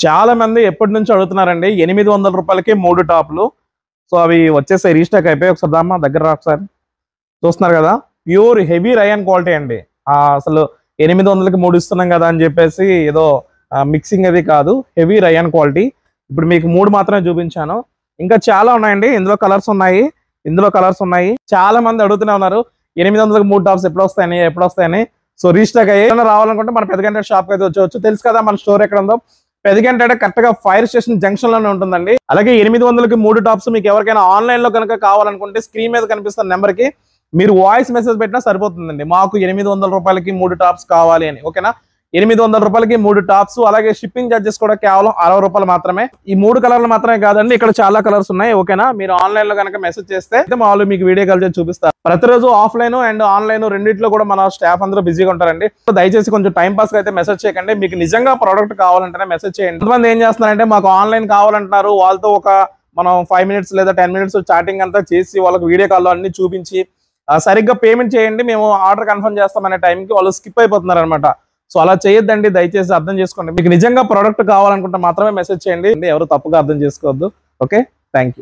చాలా మంది ఎప్పటి నుంచి అడుగుతున్నారండి 800 రూపాయలకి 3 టాప్లు. సో అవి వచ్చేసాయి, రీస్టాక్ అయిపోయి. ఒకసారి దామ్మా దగ్గర రా ఒకసారి. చూస్తున్నారు కదా, ప్యూర్ హెవీ రయాన్ క్వాలిటీ అండి. అసలు 800కి 3 ఇస్తున్నాం కదా అని చెప్పేసి ఏదో మిక్సింగ్ అది కాదు, హెవీ రయాన్ క్వాలిటీ. ఇప్పుడు మీకు 3 మాత్రమే చూపించాను, ఇంకా చాలా ఉన్నాయండి. ఇందులో కలర్స్ ఉన్నాయి. చాలా మంది అడుగుతూనే ఉన్నారు 800కి 3 టాప్స్ ఎప్పుడు వస్తాయని. సో రీస్టాక్ అయ్యి రావాలనుకుంటే మన పెద్దగంట షాప్ అయితే వచ్చేవచ్చు. తెలుసు కదా మన స్టోర్ ఎక్కడ ఉందో. పెద్దగంట కరెక్ట్ గా ఫైర్ స్టేషన్ జంక్షన్ లోనే ఉంటుందండి. అలాగే 800కి 3 టాప్స్ మీకు ఎవరికైనా ఆన్లైన్ లో కనుక కావాలనుకుంటే స్క్రీన్ మీద కనిపిస్తున్న నెంబర్ కి మీరు వాయిస్ మెసేజ్ పెట్టినా సరిపోతుందండి. మాకు 800 రూపాయలకి 3 టాప్స్ కావాలి అని. ఓకేనా, 800 రూపాయలకి 3 టాప్స్. అలాగే షిప్పింగ్ చార్జెస్ కూడా కేవలం 60 రూపాయలు మాత్రమే. ఈ 3 కలర్లు మాత్రమే కాదండి, ఇక్కడ చాలా కలర్స్ ఉన్నాయి. ఓకేనా, మీరు ఆన్లైన్ లో కనుక మెసేజ్ చేస్తే వాళ్ళు మీకు వీడియో కాల్ చేసి చూపిస్తారు. ప్రతిరోజు ఆఫ్లైన్ అండ్ ఆన్లైన్ రెండింటిలో కూడా మన స్టాఫ్ అందరూ బిజీగా ఉంటారండి. దయచేసి కొంచెం టైం పాస్ అయితే మెసేజ్ చేయకండి. మీకు నిజంగా ప్రోడక్ట్ కావాలంటేనే మెసేజ్ చేయండి. కొంతమంది ఏం చేస్తున్నారంటే మాకు ఆన్లైన్ కావాలంటున్నారు, వాళ్ళతో మనం 5 మినిట్స్ లేదా 10 మినిట్స్ చాటింగ్ అంతా చేసి వాళ్ళకి వీడియో కాల్లో అన్ని చూపించి సరిగ్గా పేమెంట్ చేయండి, మేము ఆర్డర్ కన్ఫర్మ్ చేస్తామనే టైంకి వాళ్ళు స్కిప్ అయిపోతున్నారు అనమాట. సో అలా చేయొద్దండి, దయచేసి అర్థం చేసుకోండి. మీకు నిజంగా ప్రోడక్ట్ కావాలనుకుంటే మాత్రమే మెసేజ్ చేయండి, ఎవరు తప్పుగా అర్థం చేసుకోవద్దు. Okay, thank you.